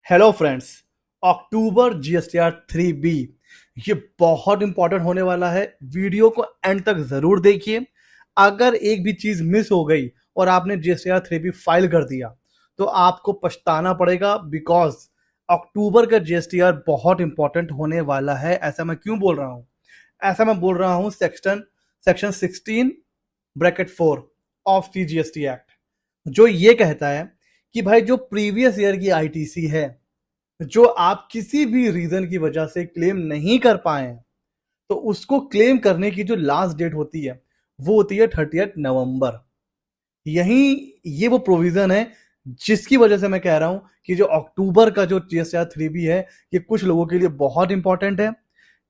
Hello friends. अक्टूबर GSTR 3B ये बहुत important होने वाला है। वीडियो को एंड तक जरूर देखिए। अगर एक भी चीज मिस हो गई और आपने जीएसटीआर 3B फाइल कर दिया तो आपको पछताना पड़ेगा, बिकॉज अक्टूबर का जीएसटीआर बहुत इंपॉर्टेंट होने वाला है। ऐसा मैं क्यों बोल रहा हूं? ऐसा मैं बोल रहा हूं section section 16(4) of the GST act, जो ये कहता है कि भाई जो प्रीवियस ईयर की आईटीसी है, जो आप किसी भी रीजन की वजह से क्लेम नहीं कर पाए हैं, तो उसको क्लेम करने की जो लास्ट डेट होती है वो होती है 30 नवंबर। यही ये वो प्रोविजन है जिसकी वजह से मैं कह रहा हूं कि जो अक्टूबर का जो जीएसटीआर 3B है, ये कुछ लोगों के लिए बहुत इंपॉर्टेंट है।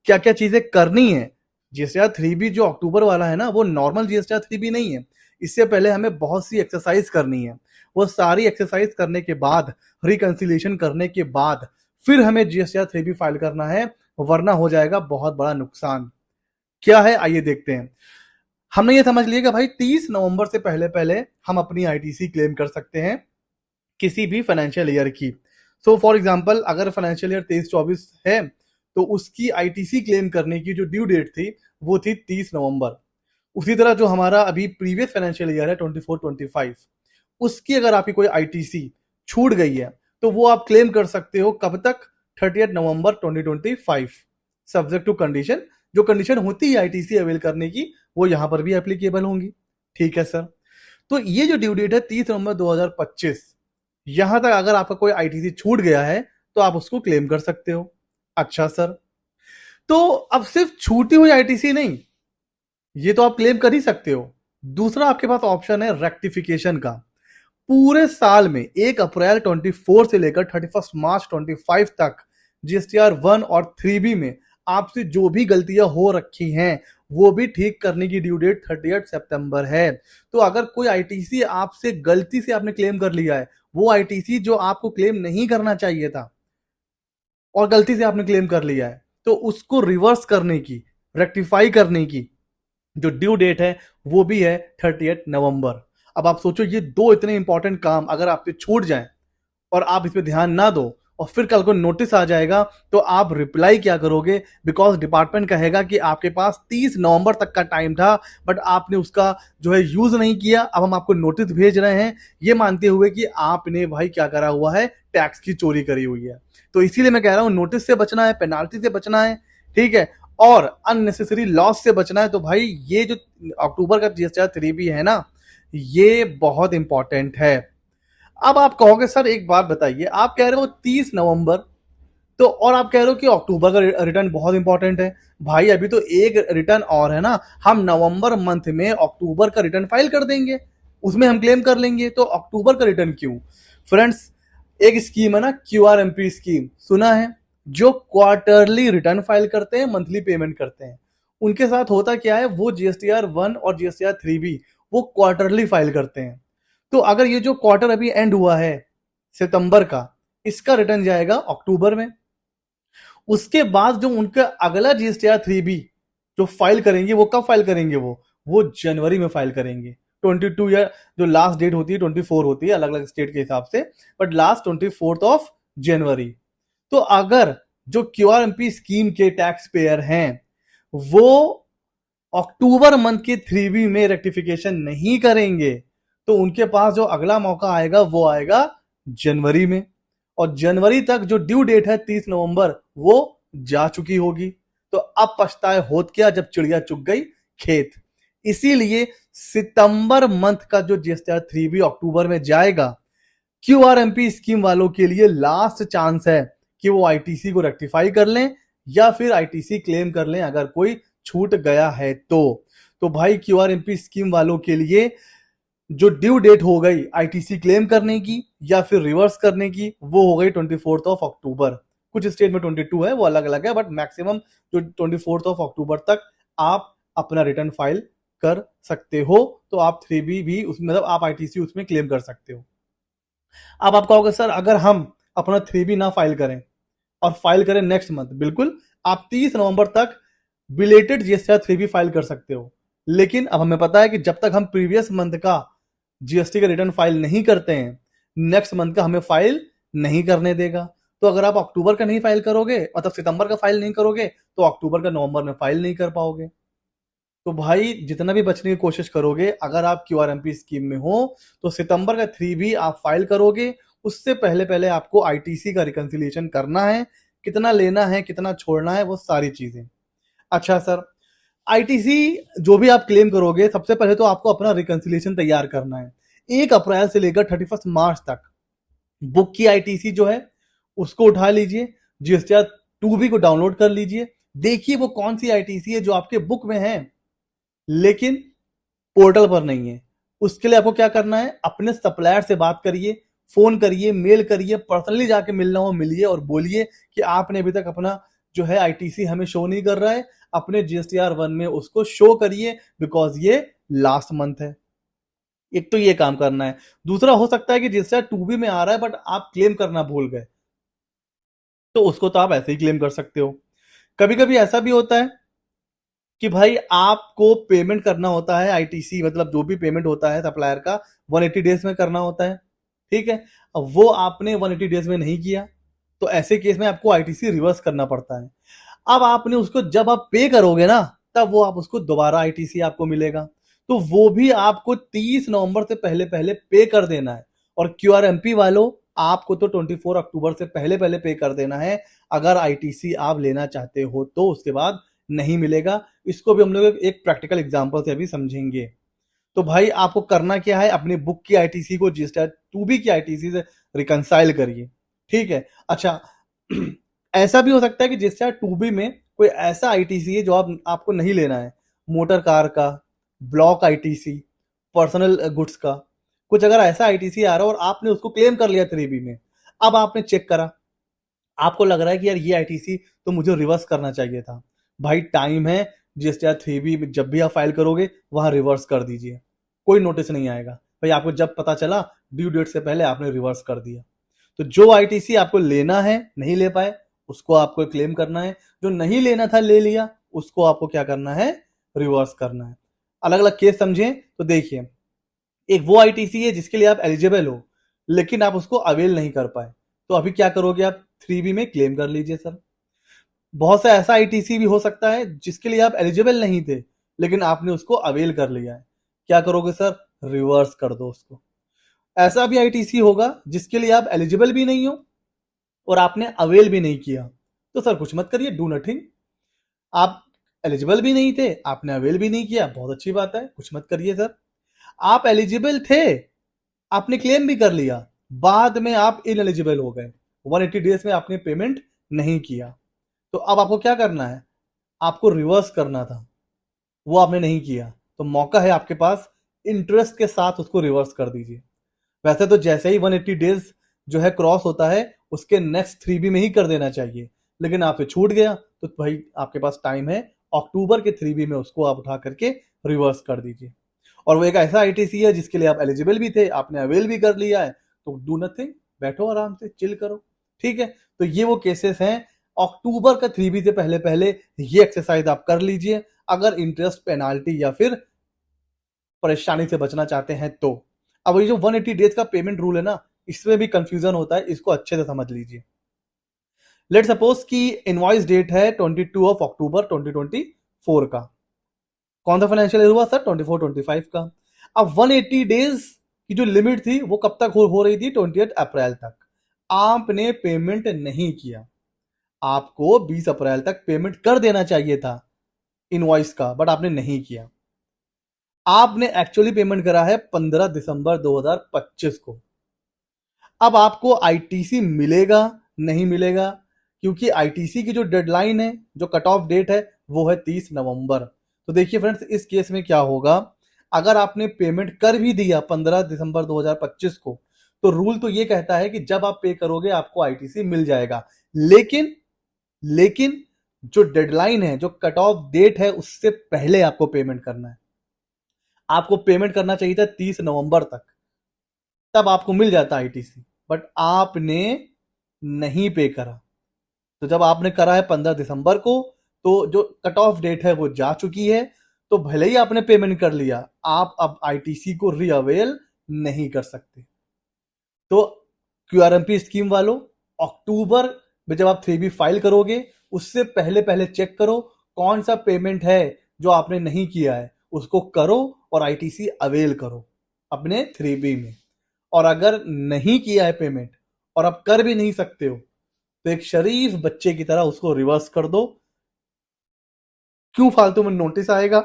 क्या क्या चीजें करनी है? जीएसटीआर 3B जो अक्टूबर वाला है ना, वो नॉर्मल जीएसटीआर 3B नहीं है। इससे पहले हमें बहुत सी एक्सरसाइज करनी है। वो सारी एक्सरसाइज करने के बाद, रिकंसिलिएशन करने के बाद फिर हमें जीएसटीआर 3B फाइल करना है, वरना हो जाएगा बहुत बड़ा नुकसान। क्या है, आइए देखते हैं। हमने ये समझ लिया कि भाई 30 नवंबर से पहले पहले हम अपनी आईटीसी क्लेम कर सकते हैं किसी भी फाइनेंशियल ईयर की। सो फॉर एग्जांपल, अगर फाइनेंशियल ईयर 23-24 है तो उसकी आईटीसी क्लेम करने की जो ड्यू डेट थी वो थी 30 नवंबर। उसी तरह जो हमारा अभी प्रीवियस फाइनेंशियल ईयर है 24-25, उसकी अगर आपकी कोई आईटीसी छूट गई है तो वो आप क्लेम कर सकते हो कब तक? 30 नवंबर 2025, सब्जेक्ट टू कंडीशन। जो कंडीशन होती है आईटीसी अवेल करने की, वो यहां पर भी एप्लीकेबल होंगी। ठीक है सर। तो ये जो ड्यू डेट है 30 नवंबर 2025, यहां तक अगर आपका कोई आईटीसी छूट गया है तो आप उसको क्लेम कर सकते हो। अच्छा सर, तो अब सिर्फ छूटी हुई आईटीसी नहीं, ये तो आप क्लेम कर ही सकते हो। दूसरा आपके पास ऑप्शन है रेक्टिफिकेशन का। पूरे साल में 1 अप्रैल 24 से लेकर 31 मार्च 25 तक जीएसटीआर 1 और 3B में आपसे जो भी गलतियां हो रखी हैं वो भी ठीक करने की ड्यू डेट 30 सितंबर है। तो अगर कोई आईटीसी आपसे गलती से आपने क्लेम कर लिया है, वो आईटीसी जो आपको क्लेम नहीं करना चाहिए था और गलती से आपने क्लेम कर लिया है, तो उसको रिवर्स करने की, रेक्टिफाई करने की जो ड्यू डेट है वो भी है 30 नवंबर। अब आप सोचो, ये दो इतने इंपॉर्टेंट काम अगर आपसे छूट जाएं और आप इस पे ध्यान ना दो और फिर कल को नोटिस आ जाएगा, तो आप रिप्लाई क्या करोगे? बिकॉज डिपार्टमेंट कहेगा कि आपके पास 30 नवंबर तक का टाइम था, बट आपने उसका जो है यूज नहीं किया। अब हम आपको नोटिस भेज रहे हैं ये मानते हुए कि आपने भाई क्या करा हुआ है, टैक्स की चोरी करी हुई है। तो इसीलिए मैं कह रहा हूं, नोटिस से बचना है, पेनाल्टी से बचना है, ठीक है, और अननेसेसरी लॉस से बचना है। तो भाई ये जो अक्टूबर का जीएसटीआर 3B है ना, ये बहुत इंपॉर्टेंट है। अब आप कहोगे सर एक बात बताइए, आप कह रहे हो 30 नवंबर, तो और आप कह रहे हो कि अक्टूबर का रिटर्न बहुत इंपॉर्टेंट है। भाई अभी तो एक रिटर्न और है ना, हम नवंबर मंथ में अक्टूबर का रिटर्न फाइल कर देंगे, उसमें हम क्लेम कर लेंगे, तो अक्टूबर का रिटर्न क्यों? फ्रेंड्स, एक स्कीम है ना, QRMP स्कीम, सुना है? जो क्वार्टरली रिटर्न फाइल करते हैं, मंथली पेमेंट करते हैं, उनके साथ होता क्या है, वो जीएसटीआर 1 और जीएसटीआर 3B वो क्वार्टरली फाइल करते हैं। तो अगर ये जो क्वार्टर अभी एंड हुआ है सितंबर का, इसका रिटर्न जाएगा अक्टूबर में। उसके बाद जो उनका अगला जीएसटीआर 3B जो फाइल करेंगे, वो कब फाइल करेंगे? वो जनवरी में फाइल करेंगे। 22 या जो लास्ट डेट होती है 24 होती है, अलग अलग स्टेट के हिसाब से, बट लास्ट 24 जनवरी। तो अगर जो QRMP स्कीम के टैक्स पेयर हैं वो अक्टूबर मंथ के 3B में रेक्टिफिकेशन नहीं करेंगे, तो उनके पास जो अगला मौका आएगा वो आएगा जनवरी में, और जनवरी तक जो ड्यू डेट है 30 नवंबर, वो जा चुकी होगी। तो अब पछताए होत क्या, जब चिड़िया चुग गई खेत। इसीलिए सितंबर मंथ का जो जीएसटीआर 3B अक्टूबर में जाएगा, QRMP स्कीम वालों के लिए लास्ट चांस है कि वो आईटीसी को रेक्टिफाई कर लें या फिर आईटीसी क्लेम कर लें अगर कोई छूट गया है तो भाई QRMP स्कीम वालों के लिए जो ड्यू डेट हो गई आईटीसी क्लेम करने की या फिर रिवर्स करने की, वो हो गई 24 अक्टूबर। कुछ स्टेट में 22 है, वो अलग अलग है, बट मैक्सिमम जो 24 अक्टूबर तक आप अपना रिटर्न फाइल कर सकते हो। तो आप 3B भी उसमें, मतलब आप आईटीसी उसमें क्लेम कर सकते हो। अब आप कहोगे सर अगर हम अपना 3B ना फाइल करें और फाइल करें नेक्स्ट मंथ, बिल्कुल आप 30 नवंबर तक बिलेटेड जीएसटीआर 3B फाइल कर सकते हो। लेकिन अब हमें पता है कि जब तक हम प्रीवियस मंथ का जीएसटी का रिटर्न फाइल नहीं करते हैं, नेक्स्ट मंथ का हमें फाइल नहीं करने देगा। तो अगर आप अक्टूबर का नहीं फाइल करोगे, मतलब सितंबर का फाइल नहीं करोगे, तो अक्टूबर का नवंबर में फाइल नहीं कर पाओगे। तो भाई जितना भी बचने की कोशिश करोगे, अगर आप क्यूआरएमपी स्कीम में हो तो सितंबर का 3B आप फाइल करोगे, उससे पहले पहले आपको आईटीसी का रिकंसिलिएशन करना है, कितना लेना है कितना छोड़ना है वो सारी चीजें। अच्छा सर, आईटीसी जो भी आप क्लेम करोगे, सबसे पहले तो आपको अपना रिकंसिलिएशन तैयार करना है। 1 अप्रैल से लेकर 31 मार्च तक बुक की आईटीसी जो है उसको उठा लीजिए, जीएसटीआर 2B को डाउनलोड कर लीजिए, देखिए वो कौन सी आईटीसी है जो आपके बुक में है लेकिन पोर्टल पर नहीं है। उसके लिए आपको क्या करना है, अपने सप्लायर से बात करिए, फोन करिए, मेल करिए, पर्सनली जाके मिलना हो मिलिए और बोलिए कि आपने अभी तक अपना जो है आईटीसी हमें शो नहीं कर रहा है, अपने जीएसटीआर 1 में उसको शो करिए बिकॉज ये लास्ट मंथ है। एक तो ये काम करना है। दूसरा हो सकता है कि जीएसटीआर 2B में आ रहा है बट आप क्लेम करना भूल गए, तो उसको तो आप ऐसे ही क्लेम कर सकते हो। कभी कभी ऐसा भी होता है कि भाई आपको पेमेंट करना होता है आईटीसी, मतलब जो भी पेमेंट होता है सप्लायर का 180 डेज में करना होता है, ठीक है। अब वो आपने 180 डेज में नहीं किया, तो ऐसे केस में आपको आईटीसी रिवर्स करना पड़ता है। अब आपने उसको जब आप पे करोगे ना, तब वो आप उसको दोबारा आईटीसी आपको मिलेगा, तो वो भी आपको 30 नवंबर से पहले पहले पे कर देना है। और क्यूआरएमपी वालों, आपको तो 24 अक्टूबर से पहले पहले पे कर देना है अगर आईटीसी आप लेना चाहते हो, तो उसके बाद नहीं मिलेगा। इसको भी हम लोग एक प्रैक्टिकल एग्जांपल से अभी समझेंगे। तो भाई आपको करना क्या है, अपनी बुक की आईटीसी को जीएसटीआर 2B की आईटीसी से रिकंसाइल करिए, ठीक है। अच्छा ऐसा भी हो सकता है कि जीएसटीआर 2B में कोई ऐसा आईटीसी है जो आपको नहीं लेना है, मोटर कार का, ब्लॉक आईटीसी, पर्सनल गुड्स का, कुछ अगर ऐसा आईटीसी आ रहा है और आपने उसको क्लेम कर लिया 3B में, अब आपने चेक करा, आपको लग रहा है कि यार ये आईटीसी तो मुझे रिवर्स करना चाहिए था, भाई टाइम है, जीएसटीआर 3B में जब भी आप फाइल करोगे वहां रिवर्स कर दीजिए, कोई नोटिस नहीं आएगा। भाई आपको जब पता चला ड्यू डेट से पहले आपने रिवर्स कर दिया। तो जो आईटीसी आपको लेना है नहीं ले पाए, उसको आपको क्लेम करना है, जो नहीं लेना था ले लिया, उसको आपको क्या करना है, रिवर्स करना है। अलग अलग केस समझें तो देखिए, एक वो आईटीसी है जिसके लिए आप एलिजिबल हो लेकिन आप उसको अवेल नहीं कर पाए, तो अभी क्या करोगे आप, 3B में क्लेम कर लीजिए सर। बहुत सा ऐसा आईटीसी भी हो सकता है जिसके लिए आप एलिजिबल नहीं थे लेकिन आपने उसको अवेल कर लिया है, क्या करोगे सर, रिवर्स कर दो उसको। ऐसा भी आईटीसी होगा जिसके लिए आप एलिजिबल भी नहीं हो और आपने अवेल भी नहीं किया, तो सर कुछ मत करिए, डू नथिंग। आप एलिजिबल भी नहीं थे, आपने अवेल भी नहीं किया, बहुत अच्छी बात है, कुछ मत करिए सर। आप एलिजिबल थे, आपने क्लेम भी कर लिया, बाद में आप इनएलिजिबल हो गए, 180 डेज में आपने पेमेंट नहीं किया, तो अब आपको क्या करना है, आपको रिवर्स करना था, वो आपने नहीं किया, तो मौका है आपके पास, इंटरेस्ट के साथ उसको रिवर्स कर दीजिए। वैसे तो जैसे ही 180 डेज जो है क्रॉस होता है उसके नेक्स्ट 3B में ही कर देना चाहिए, लेकिन आपसे छूट गया तो भाई आपके पास टाइम है, अक्टूबर के 3B में उसको आप उठा करके रिवर्स कर दीजिए। और वो एक ऐसा आईटीसी है जिसके लिए आप एलिजिबल भी थे, आपने अवेल भी कर लिया है, तो डू नथिंग, बैठो आराम से, चिल करो, ठीक है। तो ये वो केसेस हैं, अक्टूबर का 3B से पहले पहले ये एक्सरसाइज आप कर लीजिए अगर इंटरेस्ट पेनाल्टी या फिर परेशानी से बचना चाहते हैं तो। अब ये जो 180 डेज का पेमेंट रूल है ना, इसमें भी कंफ्यूजन होता है, इसको अच्छे से समझ लीजिए। लेट सपोज कि इनवॉइस डेट है 22 अक्टूबर 2024 का, कौन सा फाइनेंशियल ईयर हुआ सर, 24-25 का। अब 180 डेज की जो लिमिट थी वो कब तक हो रही थी, 28 अप्रैल तक। आपने पेमेंट नहीं किया, आपको 20 अप्रैल तक पेमेंट कर देना चाहिए था इनवॉइस का, बट आपने नहीं किया। आपने एक्चुअली पेमेंट करा है 15 दिसंबर 2025 को। अब आपको आईटीसी मिलेगा नहीं मिलेगा, क्योंकि आईटीसी की जो डेडलाइन है, जो कट ऑफ डेट है, वो है 30 नवंबर। तो देखिए फ्रेंड्स, इस केस में क्या होगा, अगर आपने पेमेंट कर भी दिया 15 दिसंबर 2025 को, तो रूल तो ये कहता है कि जब आप पे करोगे आपको आईटीसी मिल जाएगा, लेकिन लेकिन जो डेडलाइन है, जो कट ऑफ डेट है, उससे पहले आपको पेमेंट करना है। आपको पेमेंट करना चाहिए था 30 नवंबर तक, तब आपको मिल जाता आईटीसी, बट आपने नहीं पे करा। तो जब आपने करा है 15 दिसंबर को, तो जो कट ऑफ डेट है वो जा चुकी है, तो भले ही आपने पेमेंट कर लिया, आप अब आईटीसी को रीअवेल नहीं कर सकते। तो क्यूआरएमपी स्कीम वालों, अक्टूबर में जब आप 3B फाइल करोगे उससे पहले पहले चेक करो कौन सा पेमेंट है जो आपने नहीं किया है, उसको करो और आईटीसी अवेल करो अपने 3B में। और अगर नहीं किया है पेमेंट और आप कर भी नहीं सकते हो तो एक शरीफ बच्चे की तरह उसको रिवर्स कर दो। क्यों फालतू में नोटिस आएगा,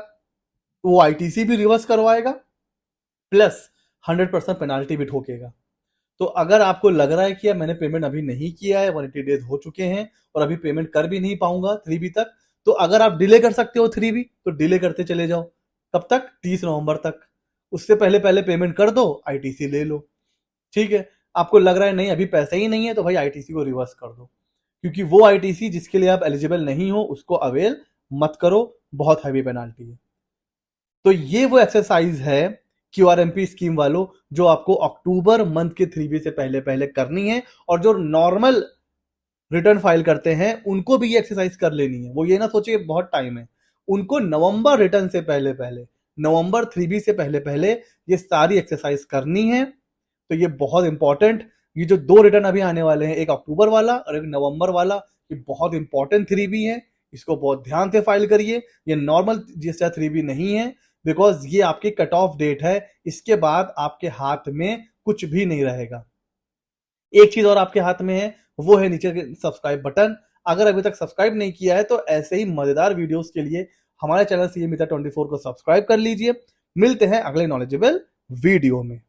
वो आईटीसी भी रिवर्स करवाएगा प्लस 100% पेनाल्टी भी ठोकेगा। तो अगर आपको लग रहा है कि यार मैंने पेमेंट अभी नहीं किया है, 180 डेज हो चुके हैं और अभी पेमेंट कर भी नहीं पाऊंगा 3B तक, तो अगर आप डिले कर सकते हो 3B तो डिले करते चले जाओ। कब तक? 30 नवंबर तक। उससे पहले पहले पेमेंट कर दो, आईटीसी ले लो। ठीक है, आपको लग रहा है नहीं अभी पैसे ही नहीं है तो भाई आईटीसी को रिवर्स कर दो, क्योंकि वो आईटीसी जिसके लिए आप एलिजिबल नहीं हो उसको अवेल मत करो, बहुत हैवी पेनाल्टी है। तो ये वो एक्सरसाइज है क्यूआरएमपी स्कीम वालों जो आपको अक्टूबर मंथ के 3B से पहले पहले करनी है, और जो नॉर्मल रिटर्न फाइल करते हैं उनको भी ये एक्सरसाइज कर लेनी है। वो ये ना सोचे बहुत टाइम है, उनको नवंबर रिटर्न से पहले पहले, नवंबर 3B से पहले पहले ये सारी एक्सरसाइज करनी है। तो ये बहुत इंपॉर्टेंट, ये जो 2 रिटर्न अभी आने वाले हैं, एक अक्टूबर वाला और एक नवंबर वाला, ये बहुत इंपॉर्टेंट 3B है, इसको बहुत ध्यान से फाइल करिए। ये नॉर्मल जीएसटी 3B नहीं है, बिकॉज ये आपकी कट ऑफ डेट है, इसके बाद आपके हाथ में कुछ भी नहीं रहेगा। एक चीज और आपके हाथ में है, वो है नीचे के सब्सक्राइब बटन। अगर अभी तक सब्सक्राइब नहीं किया है तो ऐसे ही मजेदार वीडियोस के लिए हमारे चैनल सीए मित्र 24 को सब्सक्राइब कर लीजिए। मिलते हैं अगले नॉलेजेबल वीडियो में।